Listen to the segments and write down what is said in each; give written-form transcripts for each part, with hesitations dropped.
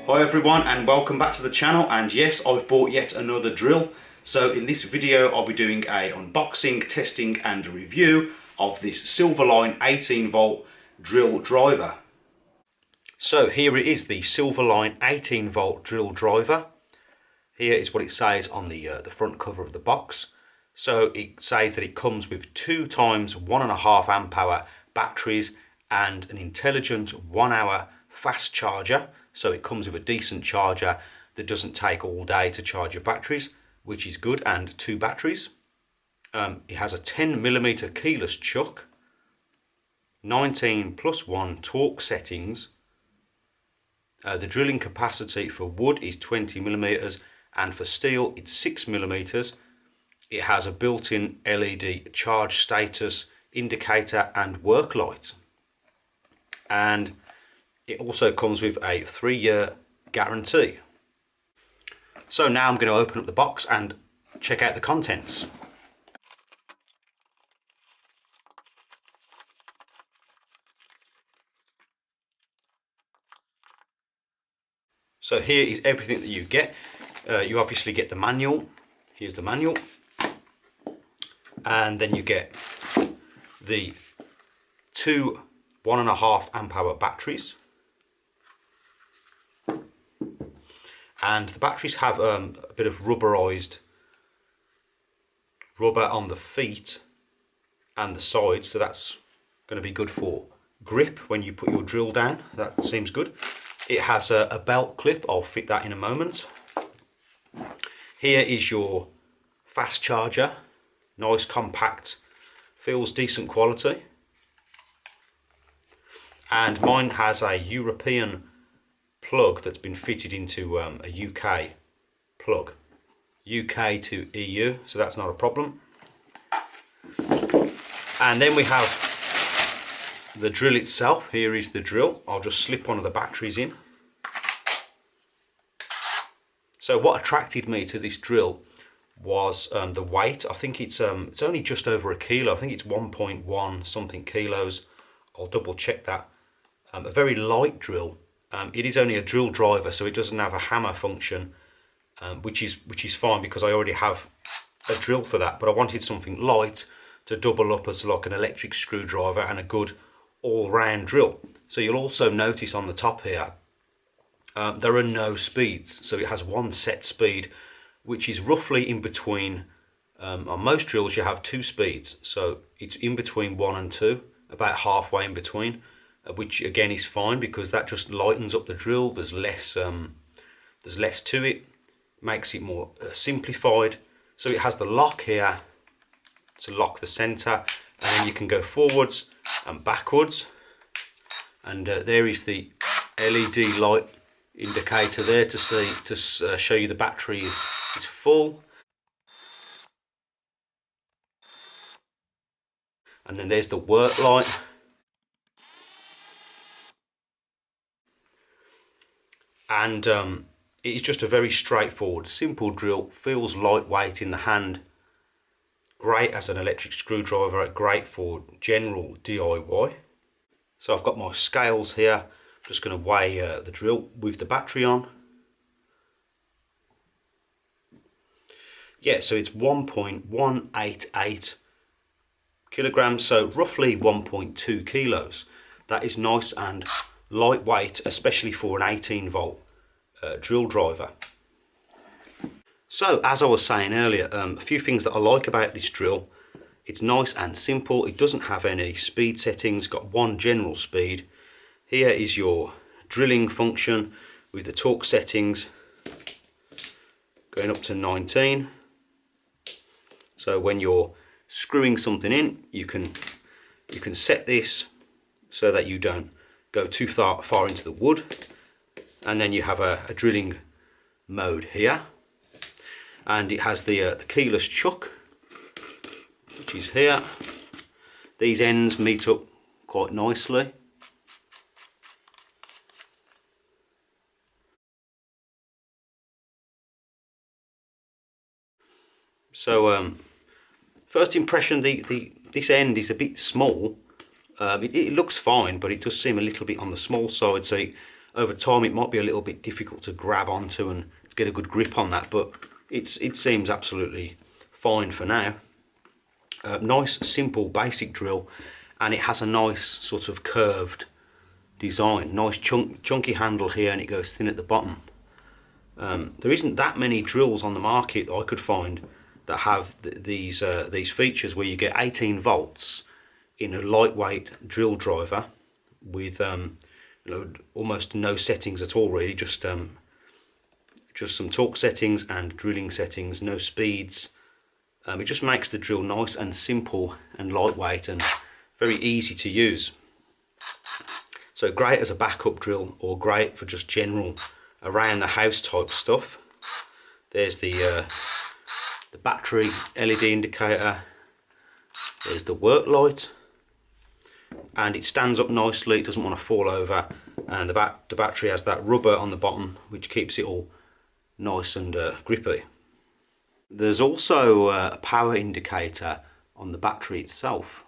Hi everyone and welcome back to the channel, and yes, I've bought yet another drill. So in this video I'll be doing a unboxing, testing and review of this Silverline 18V drill driver. So here it is, the Silverline 18V drill driver. Here is what it says on the front cover of the box. So it says that it comes with 2 times 1.5 amp hour batteries and an intelligent 1 hour fast charger. So it comes with a decent charger that doesn't take all day to charge your batteries, which is good, and 2 batteries. It has a 10mm keyless chuck, 19+1 torque settings. The drilling capacity for wood is 20mm and for steel it's 6mm. It has a built-in LED charge status indicator and work light. And it also comes with a 3-year guarantee. So now I'm going to open up the box and check out the contents. So here is everything that you get. You obviously get the manual. Here's the manual. And then you get the 2 1.5 amp hour batteries. And the batteries have a bit of rubberized rubber on the feet and the sides, so that's going to be good for grip when you put your drill down. That seems good. It has a belt clip. I'll fit that in a moment. Here is your fast charger. Nice, compact, feels decent quality. And mine has a European plug that's been fitted into a UK plug. UK to EU, so that's not a problem. And then we have the drill itself. Here is the drill. I'll just slip one of the batteries in. So what attracted me to this drill was the weight. I think it's only just over a kilo. I think it's 1.1 something kilos. I'll double check that. A very light drill. It is only a drill driver, so it doesn't have a hammer function, which is fine because I already have a drill for that. But I wanted something light to double up as like an electric screwdriver and a good all-round drill. So you'll also notice on the top here there are no speeds. So it has one set speed, which is roughly in between. On most drills you have 2 speeds, so it's in between 1 and 2, about halfway in between, which again is fine because that just lightens up the drill. There's less to it, makes it more simplified. So it has the lock here to lock the center, and then you can go forwards and backwards, and there is the LED light indicator there to show you the battery is full. And then there's the work light. And it is just a very straightforward, simple drill. Feels lightweight in the hand. Great as an electric screwdriver, great for general DIY. So I've got my scales here. I'm just going to weigh the drill with the battery on. Yeah, so it's 1.188 kilograms, so roughly 1.2 kilos. That is nice and lightweight, especially for an 18V drill driver. So as I was saying earlier, a few things that I like about this drill. It's nice and simple. It doesn't have any speed settings. It's got one general speed. Here is your drilling function with the torque settings going up to 19. So when you're screwing something in, you can set this so that you don't go too far into the wood. And then you have a drilling mode here, and it has the keyless chuck, which is here. These ends meet up quite nicely. So first impression, this end is a bit small. It looks fine, but it does seem a little bit on the small side. So over time it might be a little bit difficult to grab onto and get a good grip on that, but it seems absolutely fine for now. Nice, simple, basic drill, and it has a nice sort of curved design. Nice chunky handle here, and it goes thin at the bottom. There isn't that many drills on the market I could find that have these features where you get 18 volts in a lightweight drill driver with almost no settings at all, really. Just some torque settings and drilling settings, no speeds. It just makes the drill nice and simple and lightweight and very easy to use. So great as a backup drill, or great for just general around the house type stuff. There's the battery LED indicator. There's the work light, and it stands up nicely. It doesn't want to fall over, and the battery has that rubber on the bottom which keeps it all nice and grippy. There's also a power indicator on the battery itself.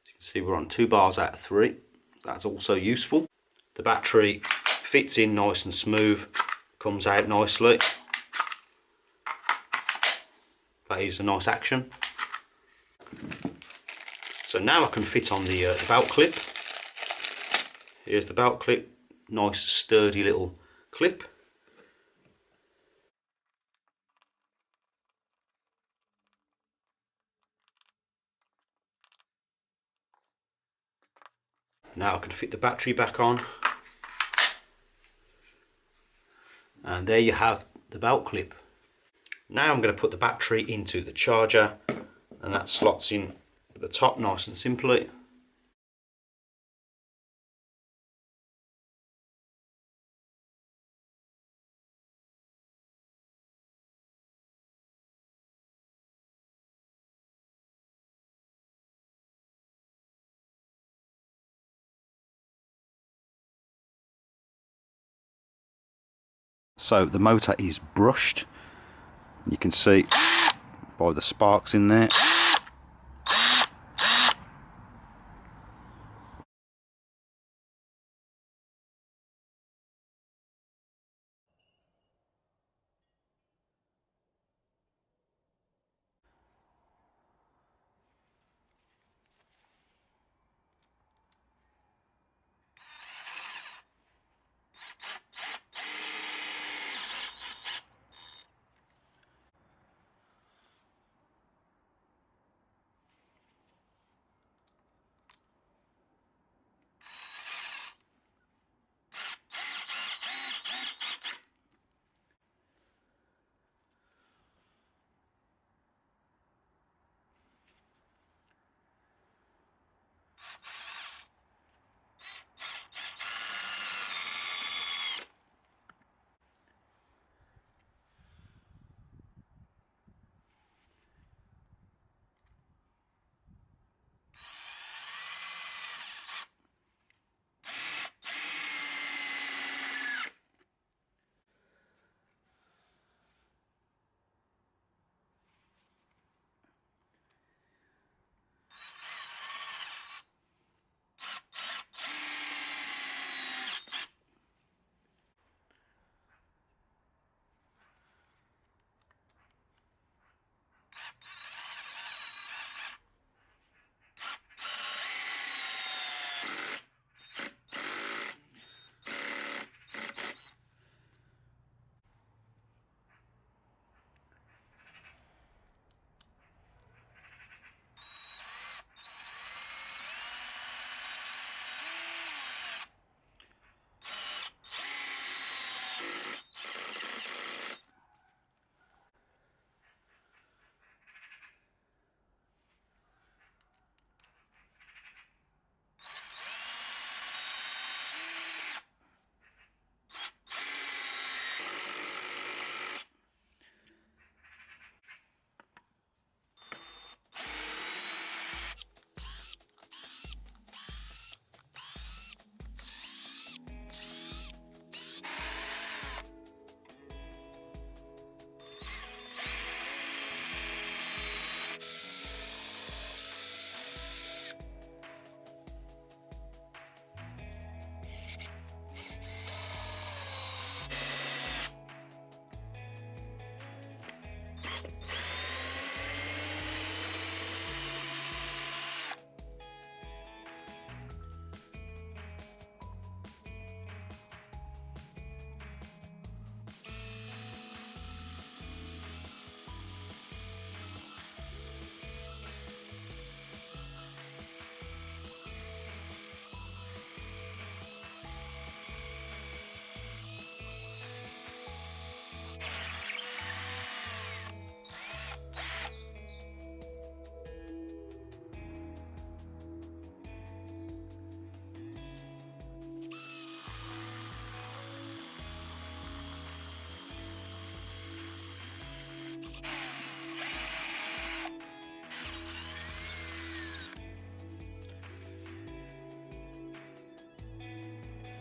As you can see, we're on 2 bars out of 3. That's also useful. The battery fits in nice and smooth, comes out nicely. That is a nice action. So now I can fit on the belt clip. Here's the belt clip, nice sturdy little clip. Now I can fit the battery back on, and there you have the belt clip. Now I'm going to put the battery into the charger, and that slots in at the top nice and simply. So the motor is brushed. You can see by the sparks in there.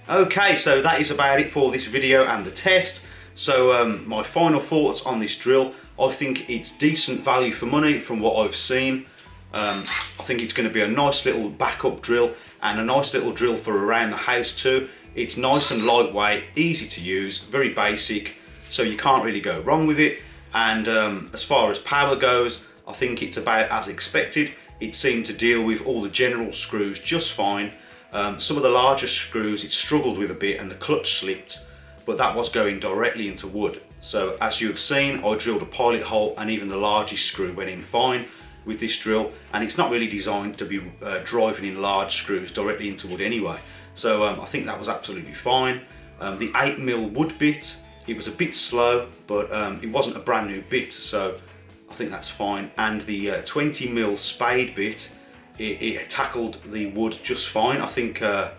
Okay, so that is about it for this video and the test. So my final thoughts on this drill: I think it's decent value for money from what I've seen. I think it's going to be a nice little backup drill and a nice little drill for around the house too. It's nice and lightweight, easy to use, very basic, so you can't really go wrong with it. And as far as power goes, I think it's about as expected. It seemed to deal with all the general screws just fine. Some of the larger screws it struggled with a bit and the clutch slipped, but that was going directly into wood. So as you have seen, I drilled a pilot hole and even the largest screw went in fine with this drill, and it's not really designed to be driving in large screws directly into wood anyway. So I think that was absolutely fine. The 8mm wood bit, it was a bit slow, but it wasn't a brand new bit, so I think that's fine. And the 20mm spade bit, it tackled the wood just fine. I think I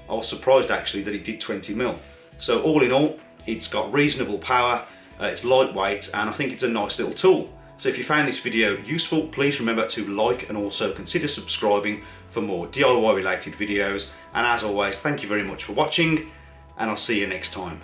was surprised actually that it did 20mm. So all in all, it's got reasonable power, it's lightweight, and I think it's a nice little tool. So if you found this video useful, please remember to like and also consider subscribing for more DIY related videos. And as always, thank you very much for watching, and I'll see you next time.